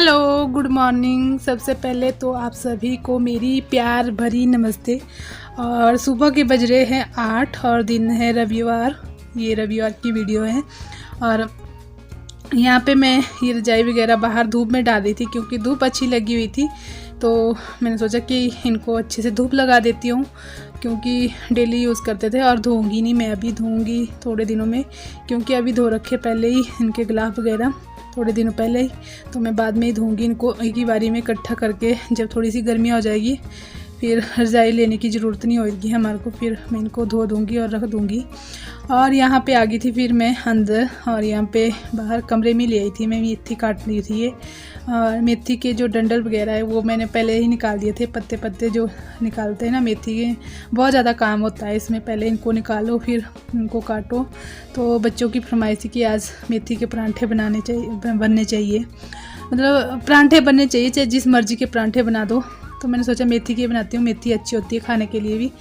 Hello, good morning. सबसे पहले तो आप सभी को मेरी प्यार भरी नमस्ते। और सुबह के बज रहे हैं 8 और दिन है रविवार। ये रविवार की वीडियो है। और यहाँ पे मैं ये रजाई वगैरह बाहर धूप में डाल दी थी क्योंकि धूप अच्छी लगी हुई थी। तो मैंने सोचा कि इनको अच्छे से धूप लगा देती हूँ क्योंकि डेली यूज़ करते थे। और धोऊंगी नहीं, मैं अभी धोऊंगी थोड़े दिनों में, क्योंकि अभी धो रखे पहले ही इनके गिलाफ वगैरह थोड़े दिनों पहले ही। तो मैं बाद में ही धोऊंगी इनको एक ही बारी में इकट्ठा करके। जब थोड़ी सी गर्मी हो जाएगी फिर रजाई लेने की ज़रूरत नहीं होगी हमारे को, फिर मैं इनको धो दूँगी और रख दूँगी। और यहाँ पे आ गई थी फिर मैं अंदर, और यहाँ पे बाहर कमरे में ले आई थी मैं मेथी काट ली थी। ये और मेथी के जो डंडल वगैरह है वो मैंने पहले ही निकाल दिए थे। पत्ते पत्ते जो निकालते हैं ना मेथी के, बहुत ज़्यादा काम होता है इसमें। पहले इनको निकालो फिर इनको काटो। तो बच्चों की फरमाइश थी कि आज मेथी के परांठे बनने चाहिए, मतलब परांठे बनने चाहिए, चाहे जिस मर्ज़ी के परांठे बना दो। तो मैंने सोचा मेथी के बनाती हूँ, मेथी अच्छी होती है खाने के लिए भी।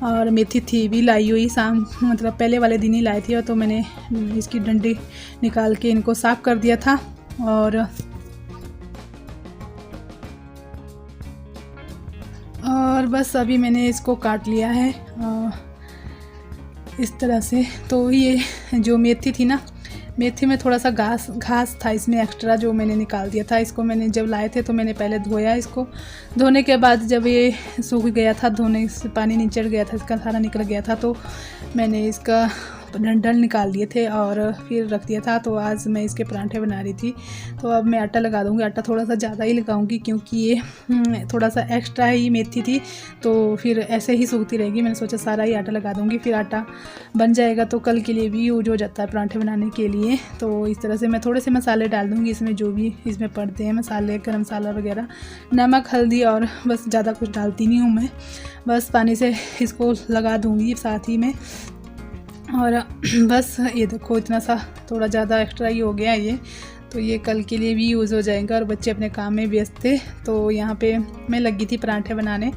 और मेथी थी भी लाई हुई शाम, मतलब पहले वाले दिन ही लाई थी। और तो मैंने इसकी डंडी निकाल के इनको साफ़ कर दिया था। और बस अभी मैंने इसको काट लिया है इस तरह से। तो ये जो मेथी थी ना, मेथी में थोड़ा सा घास था इसमें एक्स्ट्रा, जो मैंने निकाल दिया था। इसको मैंने जब लाए थे तो मैंने पहले धोया इसको। धोने के बाद जब ये सूख गया था, धोने से पानी निचड़ गया था, इसका सारा निकल गया था, तो मैंने इसका डंठल निकाल दिए थे और फिर रख दिया था। तो आज मैं इसके परांठे बना रही थी। तो अब मैं आटा लगा दूँगी। आटा थोड़ा सा ज़्यादा ही लगाऊंगी क्योंकि ये थोड़ा सा एक्स्ट्रा ही मेथी थी, तो फिर ऐसे ही सूखती रहेगी। मैंने सोचा सारा ही आटा लगा दूँगी, फिर आटा बन जाएगा तो कल के लिए भी यूज हो जाता है परांठे बनाने के लिए। तो इस तरह से मैं थोड़े से मसाले डाल दूँगी इसमें, जो भी इसमें पड़ते हैं मसाले, गरम मसाला वगैरह, नमक, हल्दी, और बस ज़्यादा कुछ डालती नहीं हूँ मैं। बस पानी से इसको लगा दूँगी साथ ही में। और बस ये देखो इतना सा थोड़ा ज़्यादा एक्स्ट्रा ही हो गया ये, तो ये कल के लिए भी यूज़ हो जाएगा। और बच्चे अपने काम में व्यस्त थे। तो यहाँ पे मैं लगी थी परांठे बनाने।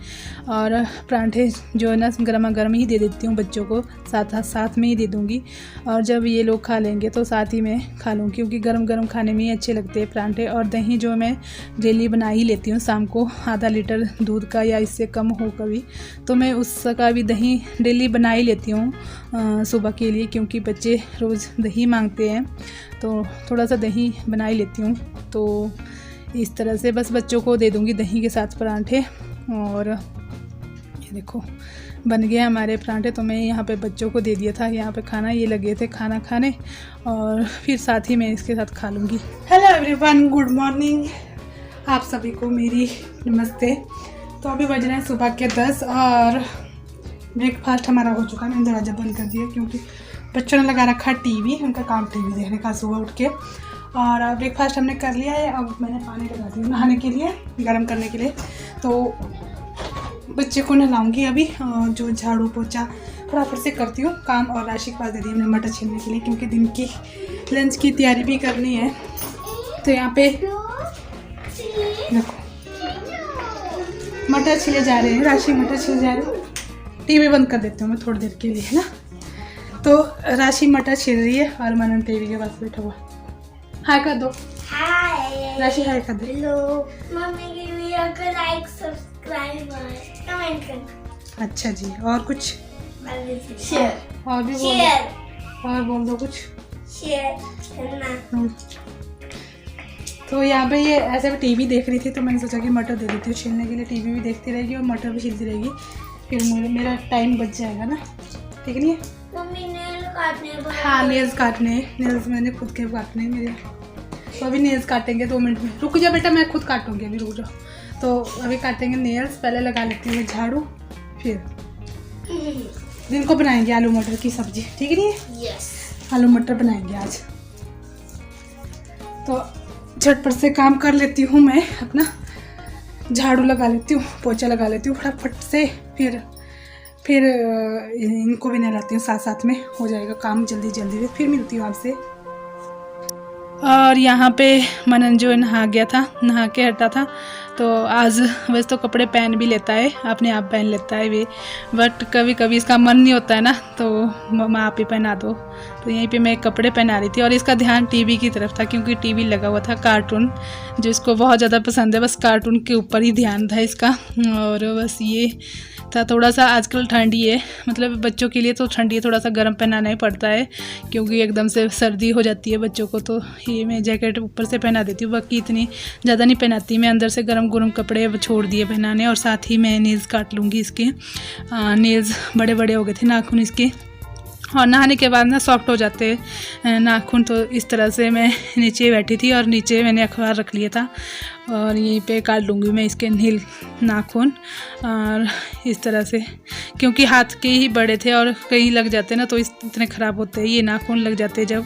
और परांठे जो है ना गर्मा गर्म ही दे देती हूँ बच्चों को, साथ में ही दे दूँगी। और जब ये लोग खा लेंगे तो साथ ही में खा लूँगी, क्योंकि गर्म गर्म खाने में ही अच्छे लगते हैं परांठे। और दही जो मैं डेली बना ही लेती हूँ शाम को, आधा लीटर दूध का या इससे कम हो कभी, तो मैं उसका भी दही डेली बना ही लेती हूँ सुबह के लिए, क्योंकि बच्चे रोज़ दही मांगते हैं। तो थोड़ा सा दही बना ही लेती हूँ। तो इस तरह से बस बच्चों को दे दूँगी दही के साथ परांठे। और ये देखो बन गए हमारे परांठे। तो मैं यहाँ पे बच्चों को दे दिया था यहाँ पे खाना, ये लगे थे खाना खाने, और फिर साथ ही मैं इसके साथ खा लूँगी। Hello everyone, good morning. आप सभी को मेरी नमस्ते। तो अभी बज रहे हैं सुबह के 10 और ब्रेकफास्ट हमारा हो चुका है। मैंने दरवाज़ा बंद कर दिया क्योंकि बच्चों ने लगा रखा टीवी, उनका काम टीवी देखने का सुबह उठ के। और ब्रेकफास्ट हमने कर लिया है। अब मैंने पानी लगा दिया नहाने के लिए, गर्म करने के लिए। तो बच्चे को नहलाऊंगी अभी, जो झाड़ू पोछा फटाफट से करती हूँ काम। और राशि के पास दे दी हमने मटर छीलने के लिए, क्योंकि दिन की लंच की तैयारी भी करनी है। तो यहाँ पे देखो मटर छिले जा रहे हैं, राशि मटर छिले जा रहे हैं। टीवी बंद कर देती हूँ मैं थोड़ी देर के लिए, है ना। तो राशि मटर छिल रही है और मनन टीवी के पास बैठा हुआ। हाय कर दो। हाय राशि, हाय कर दो। हेलो मम्मी की वीडियो को लाइक, सब्सक्राइब और कमेंट करना। अच्छा जी, और कुछ शेयर, और भी बोल, और बोल दो कुछ, शेयर करना। तो यहाँ पे ये ऐसे भी टीवी देख रही थी, तो मैंने सोचा कि मटर दे देती हूँ छीलने के लिए। टीवी भी देखती रहेगी और मटर भी छीलती रहेगी, फिर मेरा टाइम बच जाएगा ना, ठीक नहीं है। मम्मी नेल काटने, हाँ नेल्स काटने, नेल्स मैंने खुद के काटने मेरे। तो अभी नेल्स काटेंगे 2 मिनट में। रुक जा बेटा, मैं खुद काटूंगी, अभी रुक जाओ। तो अभी काटेंगे नेल्स। पहले लगा लेती हूँ झाड़ू, फिर दिन को बनाएंगे आलू मटर की सब्जी, ठीक नहीं है। यस, आलू मटर बनाएंगे आज। तो झटपट से काम कर लेती हूँ मैं अपना, झाड़ू लगा लेती हूँ, पोछा लगा लेती हूँ फटाफट से, फिर इनको भी नहलाती हूँ, साथ साथ में हो जाएगा काम जल्दी जल्दी। फिर मिलती हूँ आपसे। और यहाँ पे मनन जो नहा गया था, नहा के हटा था। तो आज वैसे तो कपड़े पहन भी लेता है, अपने आप पहन लेता है भी, बट कभी कभी इसका मन नहीं होता है ना, तो मम्मा आप ही पहना दो। तो यहीं पे मैं कपड़े पहना रही थी और इसका ध्यान टीवी की तरफ था, क्योंकि टीवी लगा हुआ था कार्टून, जो इसको बहुत ज़्यादा पसंद है। बस कार्टून के ऊपर ही ध्यान था इसका। और बस ये था, थोड़ा सा आजकल ठंडी है, मतलब बच्चों के लिए तो ठंडी है, थोड़ा सा गर्म पहनाना ही पड़ता है, क्योंकि एकदम से सर्दी हो जाती है बच्चों को। तो ये मैं जैकेट ऊपर से पहना देती हूँ, बाकी इतनी ज़्यादा नहीं पहनाती मैं। अंदर से गर्म कपड़े छोड़ दिए पहनाने, और साथ ही मैं नेल्स काट लूँगी इसके। नेल्स बड़े बड़े हो गए थे नाखून इसके, और नहाने के बाद ना सॉफ्ट हो जाते हैं नाखून। तो इस तरह से मैं नीचे बैठी थी और नीचे मैंने अखबार रख लिया था, और यहीं पे काट लूँगी मैं इसके नील नाखून। और इस तरह से, क्योंकि हाथ के ही बड़े थे और कहीं लग जाते ना तो इतने ख़राब होते हैं ये नाखून लग जाते जब,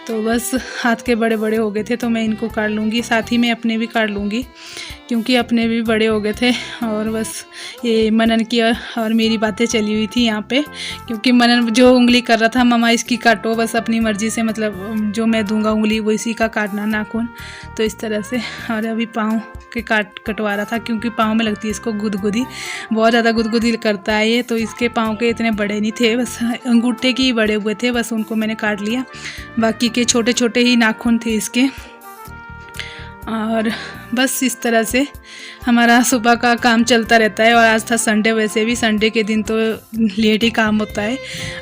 तो बस हाथ के बड़े बड़े हो गए थे, तो मैं इनको काट लूँगी। साथ ही मैं अपने भी काट लूँगी, क्योंकि अपने भी बड़े हो गए थे। और बस ये मनन की और मेरी बातें चली हुई थी यहाँ पे, क्योंकि मनन जो उंगली कर रहा था, मम्मा इसकी काटो, बस अपनी मर्ज़ी से, मतलब जो मैं दूंगा उंगली वो इसी का काटना नाखून। तो इस तरह से। और अभी पाँव के कटवा रहा था, क्योंकि पाँव में लगती है इसको गुदगुदी, बहुत ज़्यादा गुदगुदी करता है ये। तो इसके पाँव के इतने बड़े नहीं थे, बस अंगूठे के ही बड़े हुए थे, बस उनको मैंने काट लिया। बाकी के छोटे छोटे ही नाखून थे इसके। और बस इस तरह से हमारा सुबह का काम चलता रहता है। और आज था संडे, वैसे भी संडे के दिन तो लेट ही काम होता है।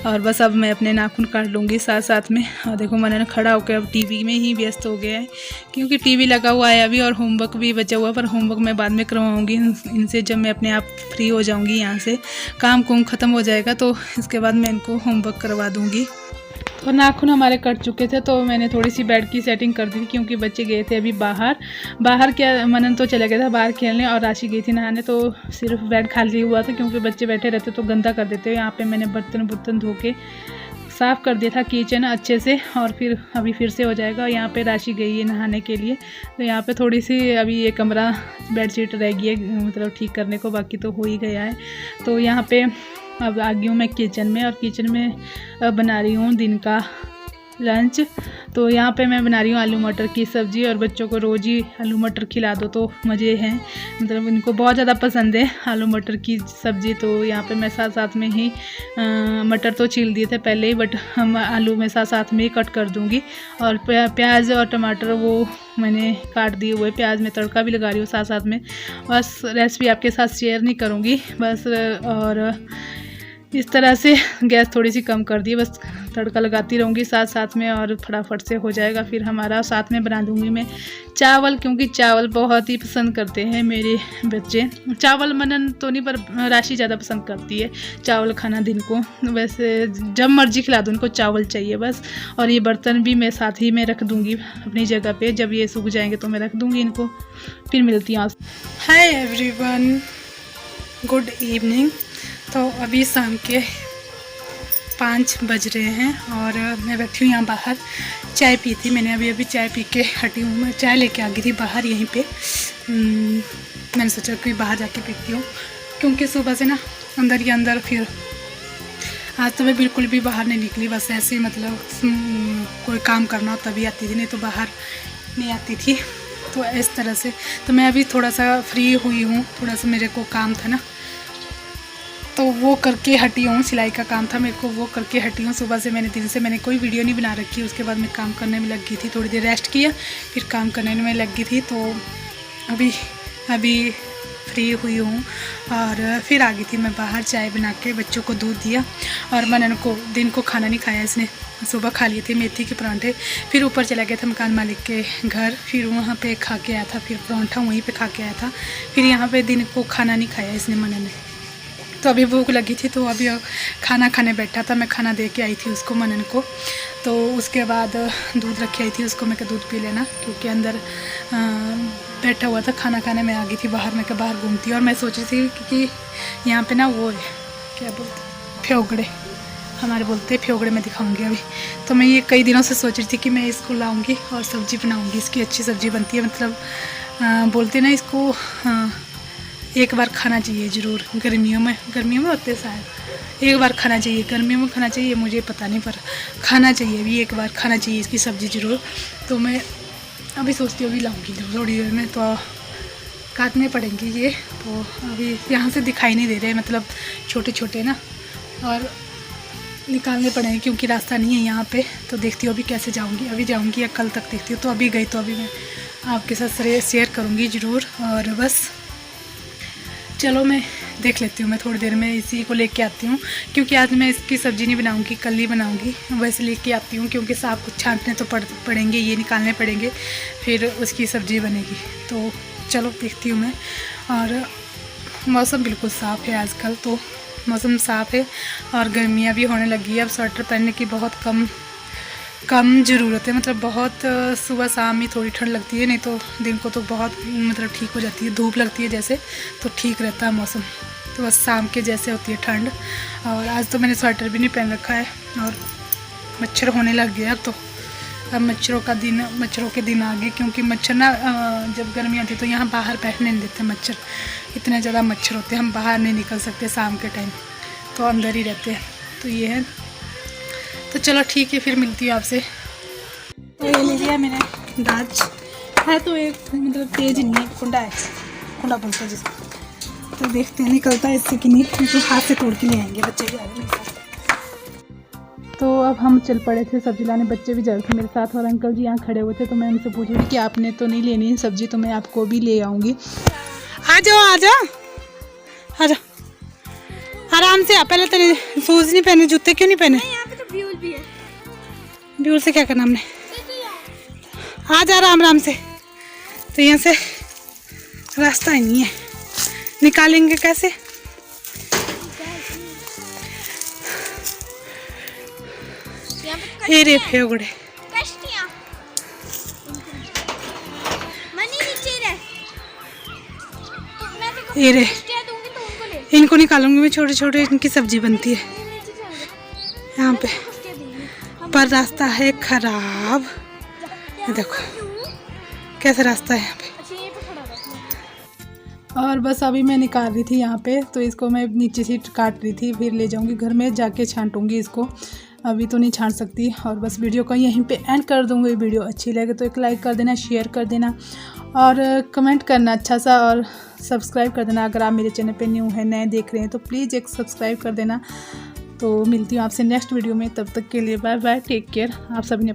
और बस अब मैं अपने नाखून काट लूँगी साथ साथ में। और देखो मैंने खड़ा होकर अब टीवी में ही व्यस्त हो गया है, क्योंकि टीवी लगा हुआ है अभी, और होमवर्क भी बचा हुआ, पर होमवर्क मैं बाद में करवाऊँगी इनसे, जब मैं अपने आप फ्री हो जाऊँगी, यहाँ से काम कुम ख़त्म हो जाएगा, तो इसके बाद मैं इनको होमवर्क करवा दूँगी। तो नाखून हमारे कट चुके थे, तो मैंने थोड़ी सी बेड की सेटिंग कर दी थी, क्योंकि बच्चे गए थे अभी बाहर क्या, मनन तो चला गया था बाहर खेलने, और राशि गई थी नहाने, तो सिर्फ बेड खाली हुआ था, क्योंकि बच्चे बैठे रहते तो गंदा कर देते। यहाँ पे मैंने बर्तन धो के साफ़ कर दिया था किचन अच्छे से, और फिर अभी फिर से हो जाएगा। यहाँ पे राशि गई है नहाने के लिए, तो यहाँ पे थोड़ी सी अभी ये कमरा बेडशीट रह गई है, मतलब ठीक करने को, बाकी तो हो ही गया है। तो यहाँ पे अब आ गई हूँ मैं किचन में, और किचन में बना रही हूँ दिन का लंच। तो यहाँ पे मैं बना रही हूँ आलू मटर की सब्ज़ी, और बच्चों को रोज़ ही आलू मटर खिला दो तो मज़े हैं, मतलब इनको बहुत ज़्यादा पसंद है आलू मटर की सब्ज़ी। तो यहाँ पे मैं साथ में ही मटर तो छील दिए थे पहले ही, बट हम आलू में साथ में ही कट कर दूँगी। और प्याज और टमाटर वो मैंने काट दिए हुए, प्याज में तड़का भी लगा रही हूँ साथ में। बस रेसिपी आपके साथ शेयर नहीं करूँगी बस। और इस तरह से गैस थोड़ी सी कम कर दी, बस तड़का लगाती रहूँगी साथ में, और फटाफट से हो जाएगा। फिर हमारा साथ में बना दूँगी मैं चावल, क्योंकि चावल बहुत ही पसंद करते हैं मेरे बच्चे। चावल मनन तो नहीं, पर राशि ज़्यादा पसंद करती है चावल खाना दिन को। वैसे जब मर्जी खिला दूँ उनको चावल चाहिए बस। और ये बर्तन भी मैं साथ ही में रख दूँगी अपनी जगह पे, जब ये सूख जाएंगे तो मैं रख दूँगी इनको। फिर मिलती हूँ। Hi everyone, good evening. तो अभी शाम के 5 बज रहे हैं, और मैं बैठी हूँ यहाँ बाहर, चाय पी थी मैंने, अभी चाय पी के हटी हूँ। मैं चाय लेके आ गई थी बाहर यहीं पे। मैंने सोचा कि बाहर जाके पीती हूँ, क्योंकि सुबह से ना अंदर ही अंदर, फिर आज तो मैं बिल्कुल भी बाहर नहीं निकली, बस ऐसे ही, मतलब कोई काम करना हो तभी आती थी, नहीं तो बाहर नहीं आती थी। तो इस तरह से तो मैं अभी थोड़ा सा फ्री हुई हूँ, थोड़ा सा मेरे को काम था ना, तो वो करके हटी हूँ। सिलाई का काम था मेरे को, वो करके हटी हूँ। सुबह से दिन से मैंने कोई वीडियो नहीं बना रखी। उसके बाद मैं काम करने में लग गई थी, थोड़ी देर रेस्ट किया, फिर काम करने में लग गई थी। तो अभी फ्री हुई हूँ, और फिर आ गई थी मैं बाहर, चाय बना के बच्चों को दूध दिया। और मनन को दिन को खाना नहीं खाया इसने, सुबह खा लिए थे मेथी के परांठे। फिर ऊपर चला गया था मकान मालिक के घर, फिर वहाँ पे खा के आया था, फिर परांठा वहीं पे खा के आया था। फिर यहाँ पे दिन को खाना नहीं खाया इसने मनन ने। तो अभी भूख लगी थी, तो अभी खाना खाने बैठा था, मैं खाना दे के आई थी उसको, मनन को। तो उसके बाद दूध रखी आई थी उसको, मैं कहा दूध पी लेना, क्योंकि अंदर बैठा हुआ था। खाना खाने में आ गई थी बाहर, मैं कहा बाहर घूमती। और मैं सोची थी कि यहाँ पे ना वो है, क्या बोलते, फ्योगड़े, हमारे बोलते हैं फ्योगड़े, मैं दिखाऊंगी अभी। तो मैं ये कई दिनों से सोच रही थी कि मैं इसको लाऊंगी और सब्ज़ी बनाऊंगी। इसकी अच्छी सब्ज़ी बनती है, मतलब बोलते ना इसको एक बार खाना चाहिए ज़रूर गर्मियों में होते शायद एक बार खाना चाहिए, गर्मियों में खाना चाहिए, मुझे पता नहीं पर खाना चाहिए भी, एक बार खाना चाहिए इसकी सब्ज़ी ज़रूर। तो मैं अभी सोचती हूँ अभी लाऊंगी थोड़ी देर में, तो काटने पड़ेंगे ये, तो अभी यहाँ से दिखाई नहीं दे रहे, मतलब छोटे छोटे ना, और निकालने पड़ेंगे क्योंकि रास्ता नहीं है यहाँ पे। तो देखती हूँ अभी कैसे जाऊँगी, अभी जाऊँगी या कल तक देखती हूँ। तो अभी गई तो अभी मैं आपके साथ शेयर करूँगी ज़रूर। और बस चलो मैं देख लेती हूँ, मैं थोड़ी देर में इसी को लेके आती हूँ, क्योंकि आज मैं इसकी सब्ज़ी नहीं बनाऊँगी, कल ही बनाऊँगी। वैसे लेके आती हूँ क्योंकि साग कुछ छांटने तो पड़ेंगे, ये निकालने पड़ेंगे, फिर उसकी सब्ज़ी बनेगी। तो चलो देखती हूँ मैं। और मौसम बिल्कुल साफ़ है आजकल, तो मौसम साफ़ है और गर्मियाँ भी होने लगी है। अब स्वेटर पहनने की बहुत कम ज़रूरत है, मतलब बहुत सुबह शाम ही थोड़ी ठंड लगती है, नहीं तो दिन को तो बहुत मतलब ठीक हो जाती है, धूप लगती है जैसे, तो ठीक रहता है मौसम। तो बस शाम के जैसे होती है ठंड। और आज तो मैंने स्वेटर भी नहीं पहन रखा है, और मच्छर होने लग गया। तो अब मच्छरों के दिन आ गए, क्योंकि मच्छर ना जब गर्मी आती है तो यहाँ बाहर बैठने नहीं देते मच्छर, इतने ज़्यादा मच्छर होते हैं, हम बाहर नहीं निकल सकते शाम के टाइम, तो अंदर ही रहते हैं। तो ये है, तो चलो ठीक है, फिर मिलती हूँ आपसे। तो ये ले लिया मैंने दाज है, तो एक मतलब तेज नहीं है, कुंडा बोलते हैं जिसको। तो देखते हैं निकलता है इससे कि नहीं, तो हाथ से तोड़ के ले आएंगे, बच्चे भी आ रहे मेरे साथ। तो अब हम चल पड़े थे सब्ज़ी लाने, बच्चे भी जा रहे थे मेरे साथ, और अंकल जी यहाँ खड़े हुए थे। तो मैं उनसे पूछ रही थी कि आपने तो नहीं लेनी है सब्ज़ी, तो मैं आपको भी ले आऊँगी। आ जाओ आराम से। पहले तेरे शूज़ नहीं पहने, जूते क्यों नहीं पहने? भी है। ब्यूल से क्या करना हमने? आ जा आराम से। तो यहाँ से रास्ता ही नहीं है, निकालेंगे कैसे? ये रे फेगड़े ये रे, इनको निकालूंगी मैं, छोटे छोटे इनकी सब्जी बनती है यहाँ पे, पर रास्ता है खराब। देखो कैसा रास्ता है यहाँ पे। और बस अभी मैं निकाल रही थी यहाँ पे, तो इसको मैं नीचे से काट रही थी, फिर ले जाऊँगी घर में, जाके छांटूँगी इसको, अभी तो नहीं छांट सकती। और बस वीडियो को यहीं पे एंड कर दूँगी। वीडियो अच्छी लगे तो एक लाइक कर देना, शेयर कर देना, और कमेंट करना अच्छा सा, और सब्सक्राइब कर देना। अगर आप मेरे चैनल पे न्यू हैं, नए देख रहे हैं, तो प्लीज़ एक सब्सक्राइब कर देना। तो मिलती हूँ आपसे नेक्स्ट वीडियो में, तब तक के लिए बाय बाय, टेक केयर। आप सभी ने